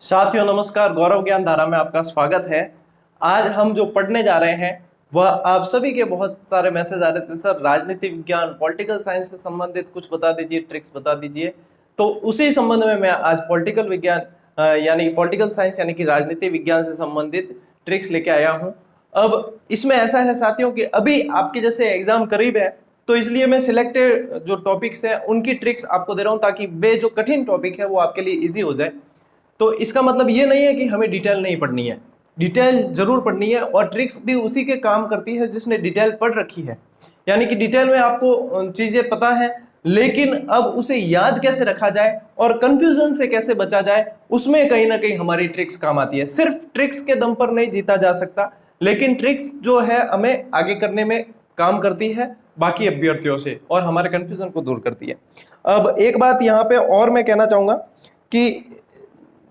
साथियों नमस्कार, गौरव ज्ञान धारा में आपका स्वागत है। आज हम जो पढ़ने जा रहे हैं वह आप सभी के बहुत सारे मैसेज आ रहे थे, सर राजनीति विज्ञान पॉलिटिकल साइंस से संबंधित कुछ बता दीजिए, ट्रिक्स बता दीजिए। तो उसी संबंध में मैं आज पॉलिटिकल विज्ञान यानी पॉलिटिकल साइंस यानी कि राजनीति विज्ञान से संबंधित ट्रिक्स लेके आया हूँ। अब इसमें ऐसा है साथियों कि अभी आपके जैसे एग्जाम करीब है, तो इसलिए मैं सिलेक्टेड जो टॉपिक्स हैं उनकी ट्रिक्स आपको दे रहा हूँ, ताकि वे जो कठिन टॉपिक है वो आपके लिए इजी हो जाए। तो इसका मतलब ये नहीं है कि हमें डिटेल नहीं पढ़नी है, डिटेल जरूर पढ़नी है, और ट्रिक्स भी उसी के काम करती है जिसने डिटेल पढ़ रखी है। यानी कि डिटेल में आपको चीजें पता है, लेकिन अब उसे याद कैसे रखा जाए और कंफ्यूजन से कैसे बचा जाए, उसमें कहीं ना कहीं हमारी ट्रिक्स काम आती है। सिर्फ ट्रिक्स के दम पर नहीं जीता जा सकता, लेकिन ट्रिक्स जो है हमें आगे करने में काम करती है बाकी अभ्यर्थियों से, और हमारे कंफ्यूजन को दूर करती है। अब एक बात यहाँ पे और मैं कहना चाहूंगा कि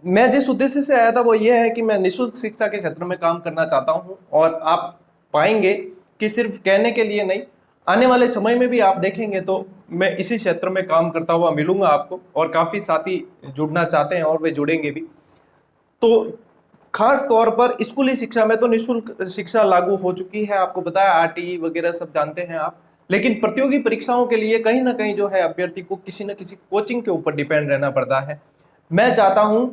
मैं जिस उद्देश्य से आया था वो ये है कि मैं निःशुल्क शिक्षा के क्षेत्र में काम करना चाहता हूं, और आप पाएंगे कि सिर्फ कहने के लिए नहीं, आने वाले समय में भी आप देखेंगे तो मैं इसी क्षेत्र में काम करता हुआ मिलूंगा आपको, और काफी साथी जुड़ना चाहते हैं और वे जुड़ेंगे भी। तो खास तौर पर स्कूली शिक्षा में तो निःशुल्क शिक्षा लागू हो चुकी है, आपको पता है, आरटीई वगैरह सब जानते हैं आप। लेकिन प्रतियोगी परीक्षाओं के लिए कहीं ना कहीं जो है अभ्यर्थी को किसी न किसी कोचिंग के ऊपर डिपेंड रहना पड़ता है। मैं चाहता हूं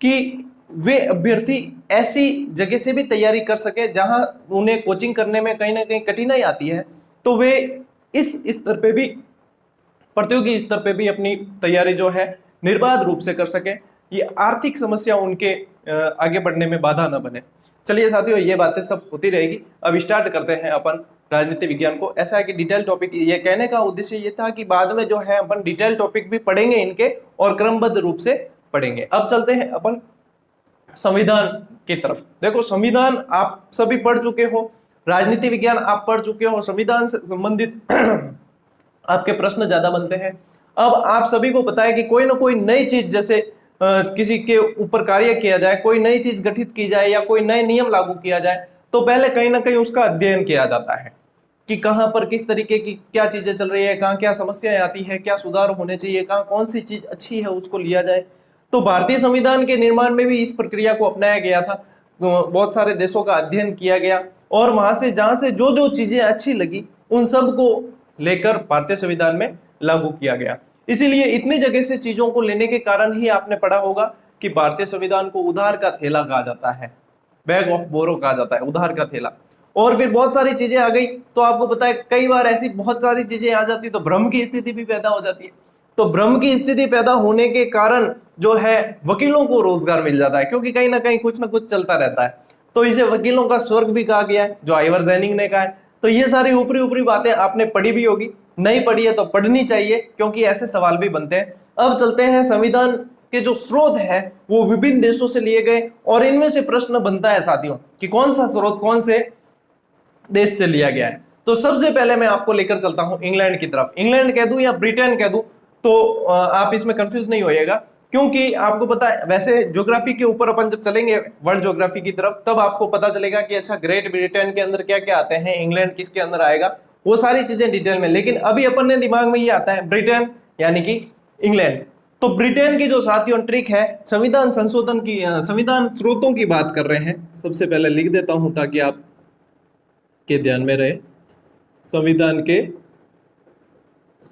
कि वे अभ्यर्थी ऐसी जगह से भी तैयारी कर सके जहां उन्हें कोचिंग करने में कहीं ना कहीं कठिनाई आती है, तो वे इस स्तर पे भी, प्रतियोगी स्तर पे भी अपनी तैयारी जो है निर्बाध रूप से कर सके, ये आर्थिक समस्या उनके आगे बढ़ने में बाधा न बने। चलिए साथियों, ये बातें सब होती रहेगी। अब स्टार्ट करते हैं अपन राजनीति विज्ञान को। ऐसा है कि डिटेल टॉपिक, ये कहने का उद्देश्य ये था कि बाद में जो है अपन डिटेल टॉपिक भी पढ़ेंगे इनके, और क्रमबद्ध रूप से पढ़ेंगे। अब चलते हैं अपन संविधान की तरफ। देखो, संविधान आप सभी पढ़ चुके हो, राजनीति विज्ञान आप पढ़ चुके हो, संविधान से संबंधित आपके प्रश्न ज्यादा बनते हैं। अब आप सभी को पता है कि कोई ना कोई नई चीज, जैसे किसी के ऊपर कार्य किया जाए, कोई नई चीज गठित की जाए या कोई नए नियम लागू किया जाए, तो पहले कहीं ना कहीं उसका अध्ययन किया जाता है कि कहां पर किस तरीके की क्या चीजें चल रही है, कहां क्या समस्याएं आती है, क्या सुधार होने चाहिए, कहां कौन सी चीज अच्छी है उसको लिया जाए। तो भारतीय संविधान के निर्माण में भी इस प्रक्रिया को अपनाया गया था। बहुत सारे देशों का अध्ययन किया गया, और वहां से जहां से जो जो चीजें अच्छी लगी उन सब को लेकर भारतीय संविधान में लागू किया गया। इसीलिए इतनी जगह से चीजों को लेने के कारण ही आपने पढ़ा होगा कि भारतीय संविधान को उधार का थैला कहा जाता है, बैग ऑफ बोरो कहा जाता है, उधार का थैला। और फिर बहुत सारी चीजें आ गई, तो आपको पता है कई बार ऐसी बहुत सारी चीजें आ जाती तो भ्रम की स्थिति भी पैदा हो जाती है। तो भ्रम की स्थिति पैदा होने के कारण जो है वकीलों को रोजगार मिल जाता है, क्योंकि कहीं ना कुछ चलता रहता है। तो इसे वकीलों का स्वर्ग भी कहा गया है, जो आइवर जैनिंग ने कहा है। तो ये सारी ऊपरी ऊपरी बातें आपने पढ़ी भी होगी, नहीं पढ़ी है तो पढ़नी चाहिए, क्योंकि ऐसे सवाल भी बनते हैं। अब चलते हैं, संविधान के जो स्रोत है वो विभिन्न देशों से लिए गए, और इनमें से प्रश्न बनता है साथियों कि कौन सा स्रोत कौन से देश से लिया गया है। तो सबसे पहले मैं आपको लेकर चलता हूं इंग्लैंड की तरफ। इंग्लैंड कह दूं या ब्रिटेन कह दूं तो आप इसमें कंफ्यूज नहीं होइएगा, क्योंकि आपको पता है, वैसे ज्योग्राफी के ऊपर अपन जब चलेंगे वर्ल्ड ज्योग्राफी की तरफ, तब आपको पता चलेगा कि अच्छा ग्रेट ब्रिटेन के अंदर क्या क्या आते हैं, इंग्लैंड किसके अंदर आएगा, वो सारी चीजें डिटेल में। लेकिन अभी अपन ने दिमाग में ये आता है ब्रिटेन यानी कि इंग्लैंड। तो ब्रिटेन की जो साथियों ट्रिक है, संविधान संशोधन की, संविधान स्रोतों की बात कर रहे हैं। सबसे पहले लिख देता हूं ताकि आप के ध्यान में रहे, संविधान के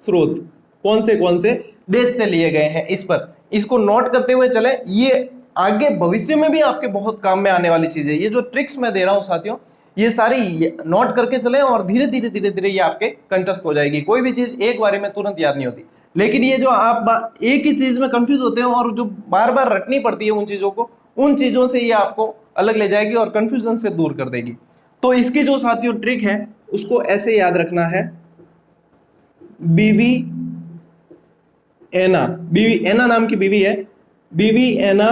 स्रोत कौन से देश से लिए गए हैं, इस पर इसको नोट करते हुए चले। ये आगे भविष्य में भी आपके बहुत काम में आने वाली चीजें, ये जो ट्रिक्स मैं दे रहा हूं साथियों, ये सारी नोट करके चले, और धीरे धीरे ये आपके कंठस्थ हो जाएगी। कोई भी चीज एक बार में तुरंत याद नहीं होती, लेकिन ये जो आप एक ही चीज में कंफ्यूज होते हो और जो बार बार रटनी पड़ती है उन चीजों को, उन चीजों से ये आपको अलग ले जाएगी और कंफ्यूजन से दूर कर देगी। तो इसकी जो साथियों ट्रिक है उसको ऐसे याद रखना है, बीवी एना, बीवी एना नाम की बीवी है, बीवी एना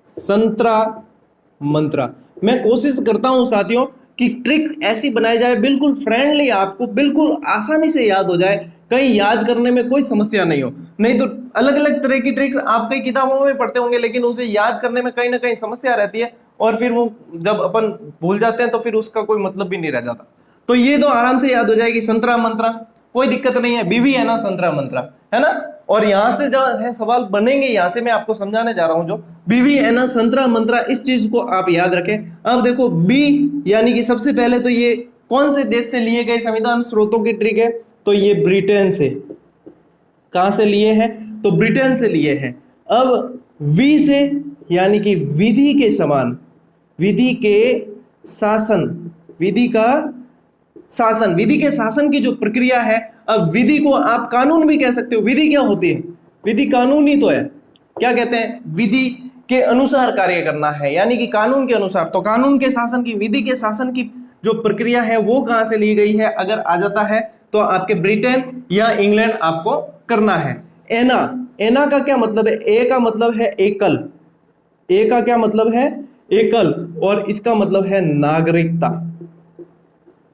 संतरा मंत्रा। मैं कोशिश करता हूं साथियों कि ट्रिक ऐसी बनाई जाए बिल्कुल फ्रेंडली, आपको बिल्कुल आसानी से याद हो जाए, कहीं याद करने में कोई समस्या नहीं हो। नहीं तो अलग अलग तरह की ट्रिक्स आप कई किताबों में पढ़ते होंगे, लेकिन उसे याद करने में कहीं ना कहीं समस्या रहती है, और फिर वो जब अपन भूल जाते हैं तो फिर उसका कोई मतलब भी नहीं रह जाता। तो ये तो आराम से याद हो जाएगी, संतरा मंत्रा, कोई दिक्कत नहीं है, बीवी है ना संतरा मंत्रा, है ना। और यहां से जो है सवाल बनेंगे, यहां से मैं आपको समझाने जा रहा हूं जो बीवी एना संतरा मंत्रा, इस चीज को आप याद रखें। अब देखो बी यानी कि सबसे पहले तो ये कौन से देश से लिए गए संविधान स्रोतों की ट्रिक है, तो ये ब्रिटेन से। कहां से लिए हैं, तो ब्रिटेन से लिए हैं। अब वी से यानी कि विधि के समान, विधि के शासन, विधि का शासन, विधि के शासन की जो प्रक्रिया है, अब विधि को आप कानून भी कह सकते हो। विधि क्या होती है, विधि कानून ही तो है। क्या कहते हैं, विधि के अनुसार कार्य करना है, यानी कि कानून के अनुसार। तो कानून के शासन की, विधि के शासन की जो प्रक्रिया है वो कहां से ली गई है, अगर आ जाता है तो आपके ब्रिटेन या इंग्लैंड आपको करना है। एना, एना का क्या मतलब है, ए का मतलब है एकल, ए का क्या मतलब है, एकल, और इसका मतलब है नागरिकता,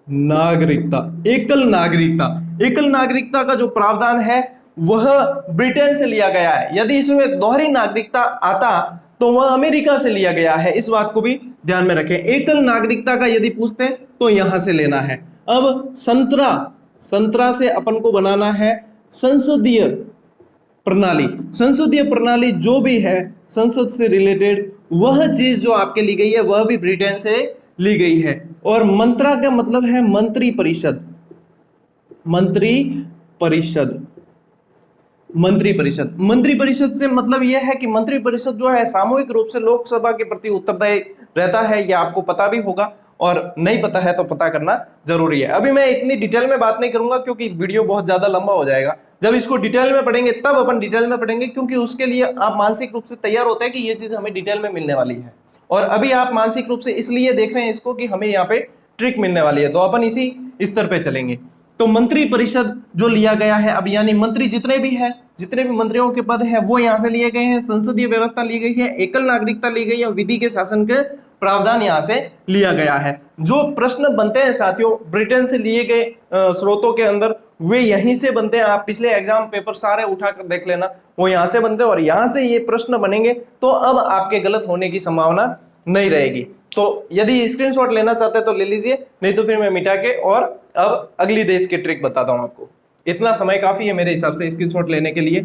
नागरिकता, एकल नागरिकता। एकल नागरिकता का जो प्रावधान है वह ब्रिटेन से लिया गया है। यदि इसमें दोहरी नागरिकता आता तो वह अमेरिका से लिया गया है, इस बात को भी ध्यान में रखें। एकल नागरिकता का यदि पूछते हैं तो यहां से लेना है। अब संतरा, संतरा से अपन को बनाना है संसदीय प्रणाली। संसदीय प्रणाली जो भी है संसद से रिलेटेड, वह चीज जो आपके ली गई है वह भी ब्रिटेन से ली गई है। और मंत्रा का मतलब है मंत्री परिषद, मंत्री परिषद, मंत्री परिषद। मंत्री परिषद से मतलब यह है कि मंत्री परिषद जो है सामूहिक रूप से लोकसभा के प्रति उत्तरदायी रहता है। यह आपको पता भी होगा, और नहीं पता है तो पता करना जरूरी है। अभी मैं इतनी डिटेल में बात नहीं करूंगा क्योंकि वीडियो बहुत ज्यादा लंबा हो जाएगा। जब इसको डिटेल में पढ़ेंगे तब अपन डिटेल में पढ़ेंगे, क्योंकि उसके लिए आप मानसिक रूप से तैयार होते हैं कि ये चीज हमें डिटेल में मिलने वाली है। और अभी आप मानसिक रूप से इसलिए देख रहे हैं इसको कि हमें यहाँ पे ट्रिक मिलने वाली है, तो अपन इसी स्तर पे चलेंगे। तो मंत्री परिषद जो लिया गया है, अब यानी मंत्री जितने भी हैं, जितने भी मंत्रियों के पद हैं वो यहाँ से लिए गए हैं। संसदीय व्यवस्था ली गई है, एकल नागरिकता ली गई है, विधि के शासन के प्रावधान यहाँ से लिया गया है। जो प्रश्न बनते हैं साथियों ब्रिटेन से लिए गए स्रोतों के अंदर, वे यहीं से बनते हैं। आप पिछले एग्जाम पेपर सारे उठाकर देख लेना, वो यहाँ से बनते हैं और यहाँ से ये प्रश्न बनेंगे। तो अब आपके गलत होने की संभावना नहीं रहेगी। तो यदि स्क्रीनशॉट लेना चाहते हैं तो ले लीजिए, नहीं तो फिर मैं मिटा के और अब अगली देश की ट्रिक बताता हूं आपको। इतना समय काफी है मेरे हिसाब से स्क्रीनशॉट लेने के लिए।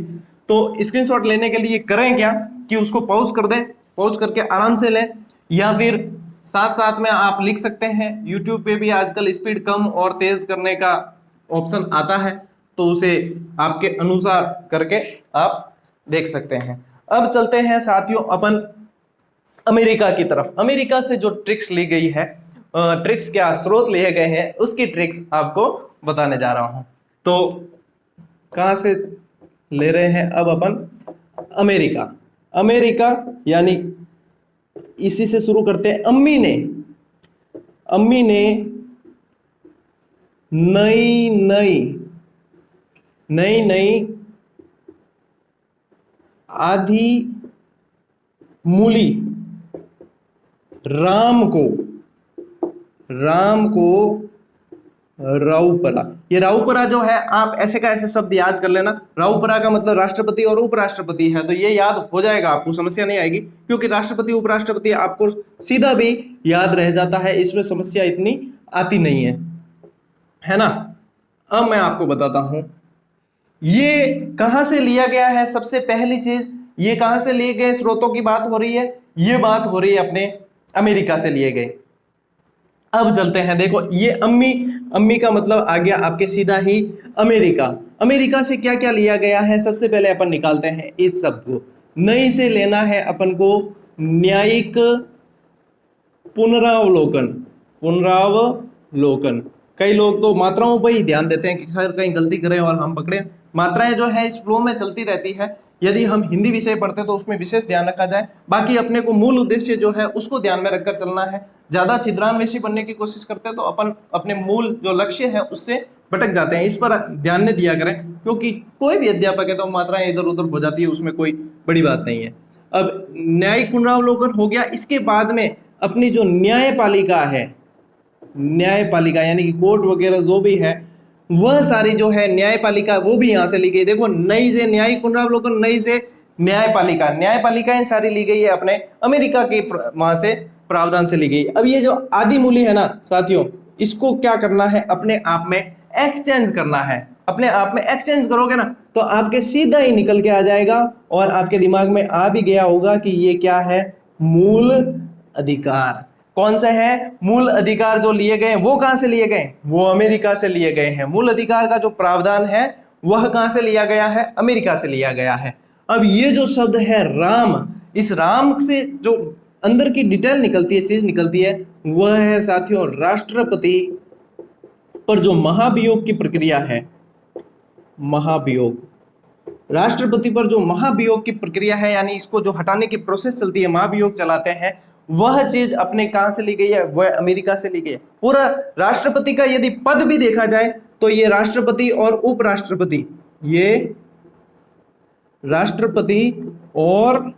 तो स्क्रीनशॉट लेने के लिए करें क्या कि उसको पॉज कर दें, पॉज करके आराम से लें, या फिर साथ साथ में आप लिख सकते हैं। यूट्यूब पे भी आजकल स्पीड कम और तेज करने का ऑप्शन आता है, तो उसे आपके अनुसार करके आप देख सकते हैं। अब चलते हैं साथियों अपन अमेरिका की तरफ। अमेरिका से जो ट्रिक्स ली गई है, ट्रिक्स क्या स्रोत लिए गए हैं, उसकी ट्रिक्स आपको बताने जा रहा हूं। तो कहां से ले रहे हैं अब अपन, अमेरिका। अमेरिका यानी इसी से शुरू करते हैं। अम्मी ने नई नई आधी मूली राम को राउपरा। ये राउपरा जो है, आप ऐसे का ऐसे शब्द याद कर लेना। राउपरा का मतलब राष्ट्रपति और उपराष्ट्रपति है, तो ये याद हो जाएगा, आपको समस्या नहीं आएगी, क्योंकि राष्ट्रपति उपराष्ट्रपति आपको सीधा भी याद रह जाता है, इसमें समस्या इतनी आती नहीं है ना। अब मैं आपको बताता हूं ये कहां से लिया गया है। सबसे पहली चीज, ये कहां से लिए गए स्रोतों की बात हो रही है, ये बात हो रही है अपने अमेरिका से लिए गए। अब चलते हैं, देखो ये अम्मी का मतलब आ गया आपके सीधा ही अमेरिका। अमेरिका से क्या क्या लिया गया है, सबसे पहले अपन निकालते हैं इस शब्द को। नई से लेना है अपन को न्यायिक पुनरावलोकन, पुनरावलोकन। कई लोग तो मात्राओं पर ही ध्यान देते हैं कि सर कहीं गलती करें और हम पकड़े। मात्राएं जो है इस फ्लो में चलती रहती है। यदि हम हिंदी विषय पढ़ते तो उसमें विशेष ध्यान रखा जाए, बाकी अपने को मूल उद्देश्य जो है उसको ध्यान में रखकर चलना है। ज्यादा छिद्रान्वेषी बनने की कोशिश करते हैं तो अपन अपने मूल जो लक्ष्य है उससे भटक जाते हैं। इस पर ध्यान नहीं दिया करें, क्योंकि कोई भी अध्यापक है तो मात्राएं इधर उधर हो जाती है, उसमें कोई बड़ी बात नहीं है। अब न्यायिक पुनरावलोकन हो गया। इसके बाद में अपनी जो न्यायपालिका है, न्यायपालिका यानी कि कोर्ट वगैरह जो भी है, वह सारी जो है न्यायपालिका वो भी यहां से ली गई। देखो नई से न्यायिक पुनरावलोकन, नई से न्यायपालिका, न्यायपालिकाएं सारी ली गई है अपने अमेरिका के वहां से प्रावधान से ली गई। अब ये जो आदि मूल्य है ना साथियों, इसको क्या करना है, अपने आप में एक्सचेंज करना है। अपने आप में एक्सचेंज करोगे ना तो आपके सीधा ही निकल के आ जाएगा और आपके दिमाग में आ भी गया होगा कि ये क्या है, मूल अधिकार। कौन से है मूल अधिकार जो लिए गए, वो कहां से लिए गए, वो अमेरिका से लिए गए हैं। मूल अधिकार का जो प्रावधान है वह कहां से लिया गया है, अमेरिका से लिया गया है। अब ये जो शब्द है राम, इस राम से जो अंदर की डिटेल निकलती है, चीज निकलती है, वह है साथियों राष्ट्रपति पर जो महाभियोग की प्रक्रिया है, महाभियोग, राष्ट्रपति पर जो महाभियोग की प्रक्रिया है, यानी इसको जो हटाने की प्रोसेस चलती है, महाभियोग चलाते हैं, वह चीज अपने कहां से ली गई है, वह अमेरिका से ली गई है। पूरा राष्ट्रपति का यदि पद भी देखा जाए तो ये राष्ट्रपति और उपराष्ट्रपति, ये राष्ट्रपति और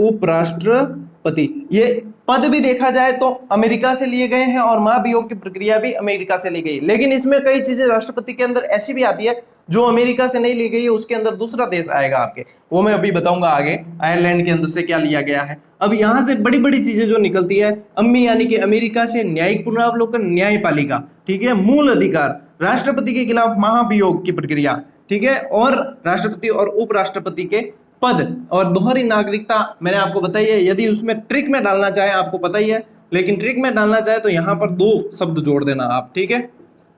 उपराष्ट्रपति, ये पद भी देखा जाए तो अमेरिका से लिए गए हैं और महाभियोग की प्रक्रिया भी अमेरिका से ली गई। लेकिन इसमें कई चीजें राष्ट्रपति के अंदर ऐसी भी आती है जो अमेरिका से नहीं ली गई है, उसके अंदर दूसरा देश आएगा आपके, वो मैं अभी बताऊंगा आगे, आयरलैंड के अंदर से क्या लिया गया है। अब यहां से बड़ी बड़ी चीजें जो निकलती है, अम्मी यानी कि अमेरिका से न्यायिक पुनरावलोकन, न्यायपालिका, ठीक है, मूल अधिकार, राष्ट्रपति के खिलाफ महाभियोग की प्रक्रिया, ठीक है, और राष्ट्रपति और उपराष्ट्रपति के पद और दोहरी नागरिकता मैंने आपको बताई है। यदि उसमें ट्रिक में डालना चाहे, आपको पता ही है, लेकिन ट्रिक में डालना चाहे तो यहां पर दो शब्द जोड़ देना आप, ठीक है।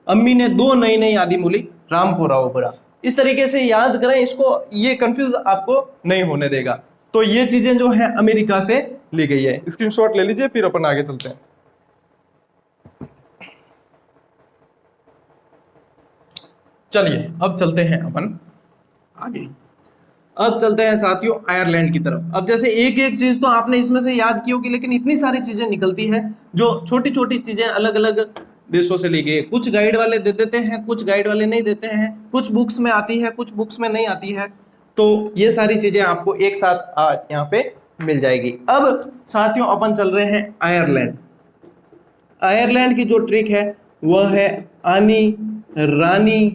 अम्मी ने दो नई नई आदि मूली राम को राव बरा, इस तरीके से याद करें इसको, ये कंफ्यूज आपको नहीं होने देगा। तो ये चीजें जो है अमेरिका से ली गई है, स्क्रीनशॉट ले लीजिए, फिर अपन आगे चलते हैं। चलिए अब चलते हैं अपन आगे, अब चलते हैं साथियों आयरलैंड की तरफ। अब जैसे एक एक चीज तो आपने इसमें से याद की होगी, लेकिन इतनी सारी चीजें निकलती है जो छोटी छोटी चीजें अलग अलग देशों से ली गई। कुछ गाइड वाले दे देते हैं, कुछ गाइड वाले नहीं देते हैं, कुछ बुक्स में आती है, कुछ बुक्स में नहीं आती है। तो ये सारी चीजें आपको एक साथ यहाँ पे मिल जाएगी। अब साथियों अपन चल रहे हैं आयरलैंड। आयरलैंड की जो ट्रिक है वह है आनी रानी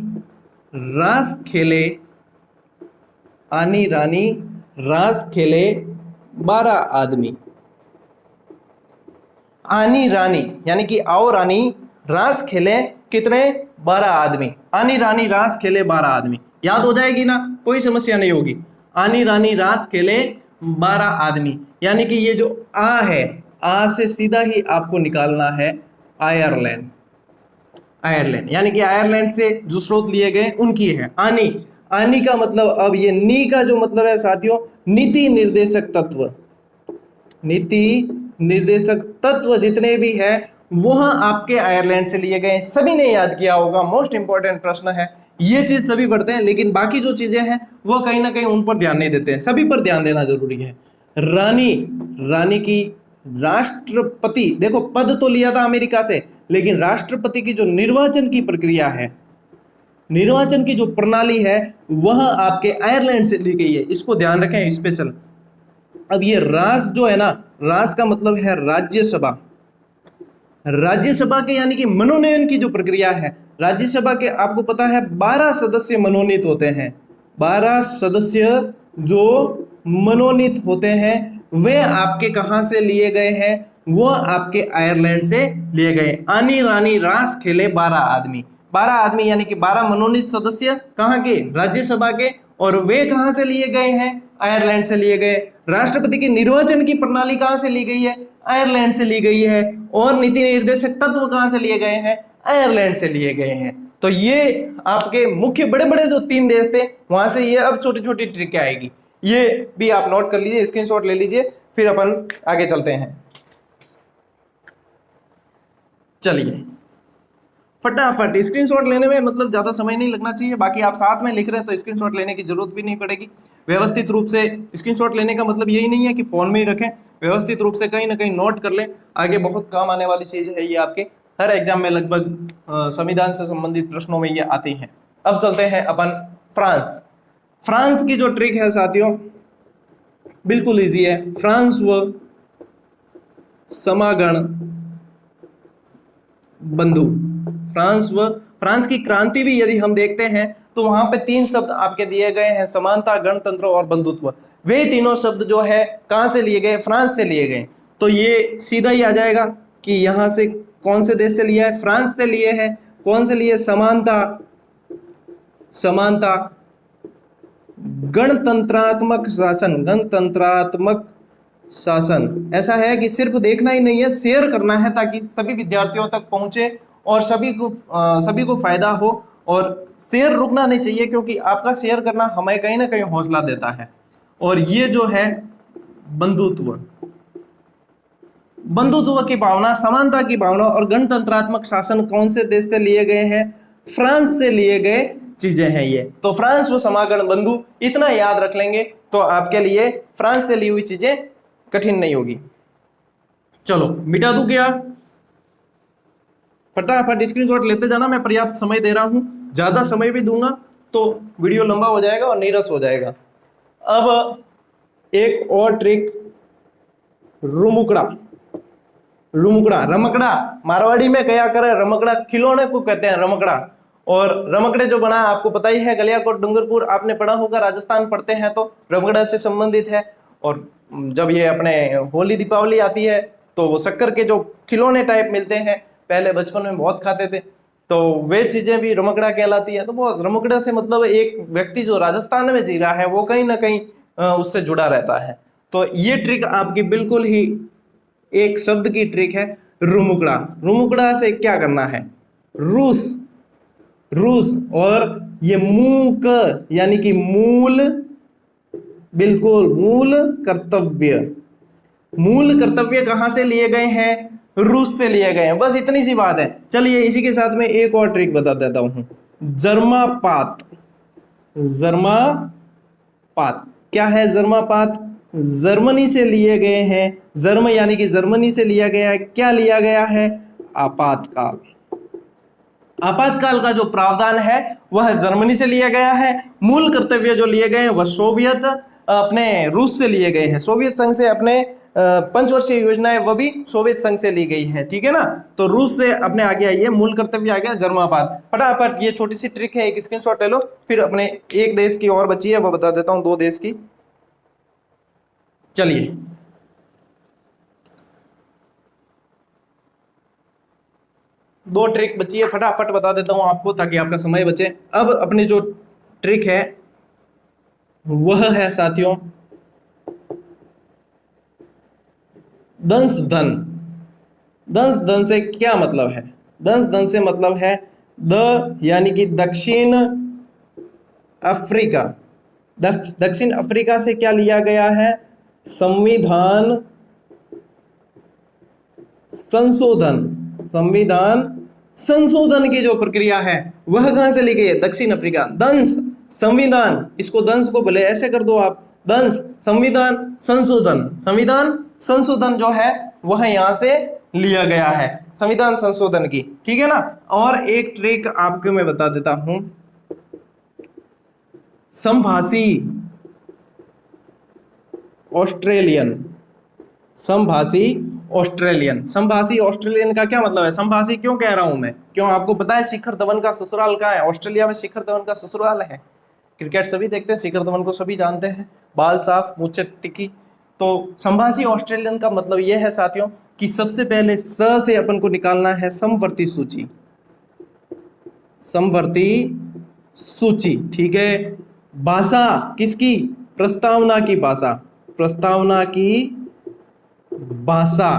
रास खेले, आनी रानी रास खेले 12 आदमी। आनी रानी यानी कि आओ रानी रास खेले कितने, 12 आदमी। आनी रानी रास खेले 12 आदमी, याद हो जाएगी ना, कोई समस्या नहीं होगी। आनी रानी रास खेले 12 आदमी, यानी कि ये जो आ है, आ से सीधा ही आपको निकालना है आयरलैंड। आयरलैंड यानी कि आयरलैंड से जो स्रोत लिए गए उनकी है आनी। आनी का मतलब, अब ये नी का जो मतलब है साथियों, नीति निर्देशक तत्व। नीति निर्देशक तत्व जितने भी है वह आपके आयरलैंड से लिए गए। सभी ने याद किया होगा, मोस्ट इंपॉर्टेंट प्रश्न है, ये चीज सभी पढ़ते हैं, लेकिन बाकी जो चीजें हैं वो कहीं ना कहीं उन पर ध्यान नहीं देते हैं। सभी पर ध्यान देना जरूरी है। रानी, रानी की राष्ट्रपति, देखो पद तो लिया था अमेरिका से, लेकिन राष्ट्रपति की जो निर्वाचन की प्रक्रिया है, निर्वाचन की जो प्रणाली है वह आपके आयरलैंड से ली गई है, इसको ध्यान रखें स्पेशल। अब ये राज जो है ना, राज का मतलब है राज्यसभा। राज्यसभा के यानी कि मनोनयन की जो प्रक्रिया है, राज्यसभा के आपको पता है 12 सदस्य मनोनीत होते हैं। 12 सदस्य जो मनोनीत होते हैं वे आपके कहां से लिए गए हैं, वो आपके आयरलैंड से लिए गए। आनी रानी रास खेले 12 आदमी, 12 आदमी यानी कि 12 मनोनीत सदस्य कहां के, राज्यसभा के, और वे कहां से लिए गए हैं, आयरलैंड से लिए गए। राष्ट्रपति की निर्वाचन की प्रणाली कहां से ली गई है, आयरलैंड से ली गई है। और नीति निर्देशक तत्व कहां से लिए गए हैं, आयरलैंड से लिए गए हैं। तो ये आपके मुख्य बड़े बड़े जो 3 देश थे वहां से ये अब छोटी छोटी ट्रिक आएगी, ये भी आप नोट कर लीजिए, स्क्रीनशॉट ले लीजिए, फिर अपन आगे चलते हैं। चलिए फटाफट स्क्रीनशॉट लेने में मतलब ज्यादा समय नहीं लगना चाहिए, बाकी आप साथ में लिख रहे हैं तो स्क्रीनशॉट लेने की जरूरत भी नहीं पड़ेगी। व्यवस्थित रूप से स्क्रीनशॉट लेने का मतलब यही नहीं है कि फोन में ही रखें, व्यवस्थित रूप से कहीं ना कहीं नोट कर लें, आगे बहुत काम आने वाली चीज है ये, आपके हर एग्जाम में लगभग संविधान से संबंधित प्रश्नों में ये आती है। अब चलते हैं अपन फ्रांस। फ्रांस की जो ट्रिक है साथियों बिल्कुल इजी है। फ्रांस व समागण बंधु, फ्रांस की क्रांति भी यदि हम देखते हैं तो वहां पे 3 शब्द आपके दिए गए हैं, समानता, गणतंत्र और बंधुत्व। वे तीनों शब्द जो है कहां से लिए गए, फ्रांस से लिए गए। तो ये सीधा ही आ जाएगा कि यहां से कौन से देश से लिया है, फ्रांस से लिए हैं। कौन से लिए? समानता, समानता, गणतंत्रात्मक शासन, गणतंत्रात्मक शासन। ऐसा है कि सिर्फ देखना ही नहीं है, शेयर करना है ताकि सभी विद्यार्थियों तक पहुंचे और सभी को फायदा हो। और शेयर रुकना नहीं चाहिए, क्योंकि आपका शेयर करना हमें कहीं ना कहीं हौसला देता है। और ये जो है बंधुत्व, बंधुत्व की भावना, समानता की भावना और गणतंत्रात्मक शासन कौन से देश से लिए गए हैं? फ्रांस से लिए गए चीजें हैं ये। तो फ्रांस व समागण बंधु, इतना याद रख लेंगे तो आपके लिए फ्रांस से ली हुई चीजें कठिन नहीं होगी। चलो मिटा दूं क्या? फटाफट स्क्रीनशॉट लेते जाना, मैं पर्याप्त समय दे रहा हूं, ज्यादा समय भी दूंगा तो वीडियो लंबा हो जाएगा और नीरस हो जाएगा। अब एक और ट्रिक, रुमुकड़ा, रुमुकड़ा, रमकड़ा, मारवाड़ी में क्या करे? रमकड़ा, खिलौने को कहते हैं रमकड़ा। और रमकड़े जो बना आपको पता ही है, गलियाकोट डूंगरपुर आपने पढ़ा होगा, राजस्थान पढ़ते हैं तो रमकड़ा से संबंधित है। और जब ये अपने होली दीपावली आती है तो वो शक्कर के जो खिलौने टाइप मिलते हैं, पहले बचपन में बहुत खाते थे, तो वे चीजें भी रमकड़ा कहलाती है। तो बहुत रमकड़ा से मतलब एक व्यक्ति जो राजस्थान में जी रहा है वो कहीं ना कहीं उससे जुड़ा रहता है। तो ये ट्रिक आपकी बिल्कुल ही एक शब्द की ट्रिक है, रुमुकड़ा। रुमुकड़ा से क्या करना है? रूस, रूस, और ये मूक यानी कि मूल, बिल्कुल मूल कर्तव्य। मूल कर्तव्य कहां से लिए गए हैं? रूस से लिए गए हैं। बस इतनी सी बात है। चलिए इसी के साथ में एक और ट्रिक बता देता हूं, जर्मापात। जर्मापात क्या है? जर्मापात जर्मनी से लिए गए हैं। जर्म यानी कि जर्मनी से लिया गया है। क्या लिया गया है? आपातकाल। आपातकाल का जो प्रावधान है वह जर्मनी से लिया गया है। मूल कर्तव्य जो लिए गए हैं वह सोवियत अपने रूस से लिए गए हैं। सोवियत संघ से अपने पंचवर्षीय योजना है वह भी सोवियत संघ से ली गई है, ठीक है ना। तो रूस से अपने आ गया, ये मूल कर्तव्य आ गया जर्मापात। फटाफट ये छोटी सी ट्रिक है, एक स्क्रीनशॉट ले लो। फिर अपने एक देश की और बची है वो बता देता हूं, 2 देश की। चलिए दो ट्रिक बची है, फटाफट बता देता हूं आपको ताकि आपका समय बचे। अब अपनी जो ट्रिक है वह है साथियों दंश धन। दंश धन से क्या मतलब है? दंश धन से मतलब है द यानी कि दक्षिण अफ्रीका। दक्षिण अफ्रीका से क्या लिया गया है? संविधान संशोधन। संविधान संशोधन की जो प्रक्रिया है वह कहां से ली गई है? दक्षिण अफ्रीका। दंश संविधान, इसको दंश को भले ऐसे कर दो आप, दंश संविधान संशोधन। संविधान संशोधन जो है वह यहां से लिया गया है, संविधान संशोधन की, ठीक है ना। और एक ट्रिक आपको मैं बता देता हूं, समभाषी ऑस्ट्रेलियन। समभाषी ऑस्ट्रेलियन। समभाषी ऑस्ट्रेलियन का क्या मतलब है? समभाषी क्यों कह रहा हूं मैं? क्यों? आपको पता है शिखर धवन का ससुराल कहां है? ऑस्ट्रेलिया में शिखर धवन का ससुराल है। क्रिकेट सभी देखते हैं, शिखर धवन को सभी जानते हैं, बाल साफ मूंछें तिखी। तो समभाषी ऑस्ट्रेलियन का मतलब यह है साथियों कि सबसे पहले स से अपन को निकालना है समवर्ती सूची। समवर्ती सूची, ठीक है। भाषा किसकी? प्रस्तावना की भाषा। प्रस्तावना की भाषा।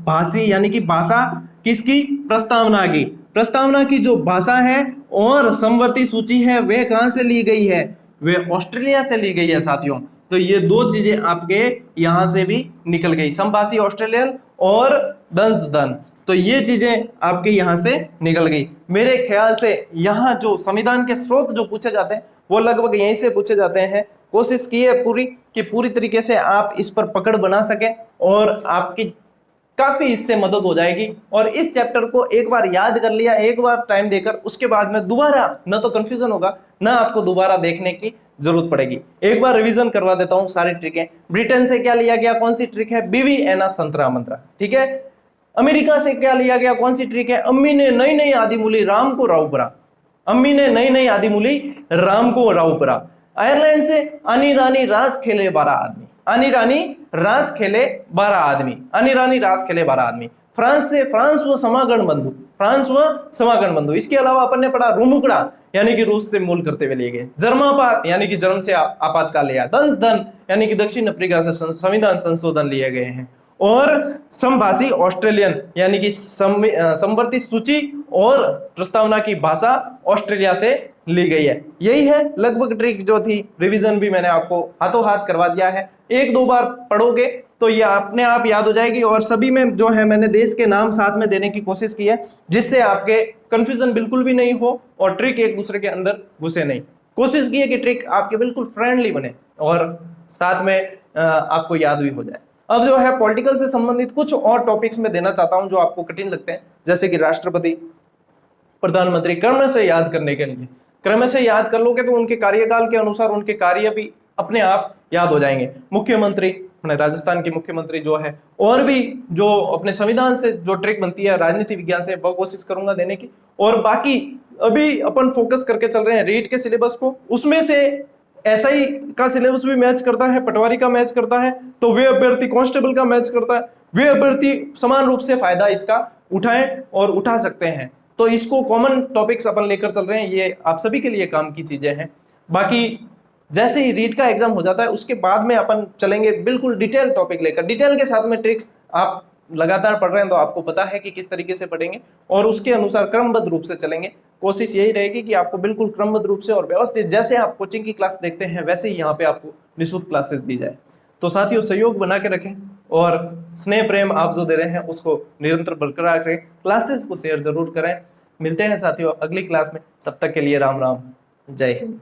भाषी यानी कि भाषा किसकी? प्रस्तावना की। प्रस्तावना की जो भाषा है और समवर्ती सूची है वे कहां से ली गई है? वे ऑस्ट्रेलिया से ली गई है साथियों। तो ये दो चीजें आपके यहां से भी निकल गई, समभाषी ऑस्ट्रेलियन और दंश धन। तो ये चीजें आपके यहां से निकल गई। मेरे ख्याल से यहाँ जो संविधान के स्रोत जो पूछे जाते हैं वो लगभग यहीं से पूछे जाते हैं। कोशिश की है पूरी कि पूरी तरीके से आप इस पर पकड़ बना सके और आपकी काफी इससे मदद हो जाएगी। और इस चैप्टर को एक बार याद कर लिया, एक बार टाइम देकर, उसके बाद में दोबारा न तो कंफ्यूजन होगा न आपको दोबारा देखने की जरूरत पड़ेगी। एक बार रिवीजन करवा देता हूं सारी ट्रिकें। ब्रिटेन से क्या लिया गया? कौन सी ट्रिक है? बीवी एना संतरा मंत्रा, ठीक है। अमेरिका से क्या लिया गया? कौन सी ट्रिक है? अम्मी ने नई नई आदि मूली राम को रावपुरा। अम्मी ने नई नई आदि मूली राम को रावपुरा। आयरलैंड से आनी रानी रास खेले 12 आदमी। आनी रानी रास खेले 12 आदमी। आनी रानी रास खेले 12 आदमी। फ्रांस व समागम बंधु। इसके अलावा अपन ने पढ़ा रुमुकड़ा यानी कि रूस से मूल करते हुए लिए गए, जर्मापात यानी कि जर्म से आपातकाल लिया, दंस धन यानी कि दक्षिण अफ्रीका से संविधान संशोधन लिए गए हैं, और समभाषी ऑस्ट्रेलियन यानी कि समवर्ती सूची और प्रस्तावना की भाषा ऑस्ट्रेलिया से ली गई है। यही है लगभग ट्रिक जो थी, रिवीजन भी मैंने आपको हाथों हाथ करवा दिया है। एक दो बार पढ़ोगे तो ये अपने आप याद हो जाएगी, और सभी में जो है मैंने देश के नाम साथ में देने की कोशिश की है, जिससे आपके कंफ्यूजन बिल्कुल भी नहीं हो और ट्रिक एक दूसरे के अंदर घुसे नहीं। कोशिश की है कि ट्रिक आपके बिल्कुल फ्रेंडली बने और साथ में आपको याद भी हो जाए। अब जो है पॉलिटिकल से संबंधित कुछ और टॉपिक्स में देना चाहता हूं जो आपको कठिन लगते हैं, जैसे कि राष्ट्रपति, प्रधानमंत्री, क्रम से याद करने के लिए। क्रम से याद कर लोगे तो उनके कार्यकाल के अनुसार उनके कार्य भी अपने आप याद हो जाएंगे। मुख्यमंत्री, अपने राजस्थान के मुख्यमंत्री जो है, और भी जो अपने संविधान से जो ट्रिक बनती है राजनीति विज्ञान से, वो कोशिश करूंगा देने की। और बाकी अभी अपन फोकस करके चल रहे हैं रीट के सिलेबस को, उसमें से एसआई का सिलेबस भी मैच करता है, पटवारी का मैच करता है, तो वे अभ्यर्थी कांस्टेबल का मैच करता है, वे अभ्यर्थी समान रूप से फायदा इसका उठाएं और उठा सकते हैं। तो इसको कॉमन टॉपिक्स अपन लेकर चल रहे हैं, ये आप सभी के लिए काम की चीजें हैं। बाकी जैसे ही रीट का एग्जाम हो जाता है उसके बाद में अपन चलेंगे बिल्कुल डिटेल टॉपिक लेकर, डिटेल के साथ में ट्रिक्स। आप लगातार पढ़ रहे हैं तो आपको पता है कि किस तरीके से पढ़ेंगे और उसके अनुसार क्रमबद्ध रूप से चलेंगे। कोशिश यही रहेगी कि आपको बिल्कुल क्रमबद्ध रूप से और व्यवस्थित, जैसे आप कोचिंग की क्लास देखते हैं वैसे ही यहाँ पे आपको निःशुल्क क्लासेस दी जाए। तो साथियों, सहयोग बना के रखें और स्नेह प्रेम आप जो दे रहे हैं उसको निरंतर बरकरार रखें। क्लासेस को शेयर जरूर करें। मिलते हैं साथियों अगली क्लास में, तब तक के लिए राम राम, जय हिंद।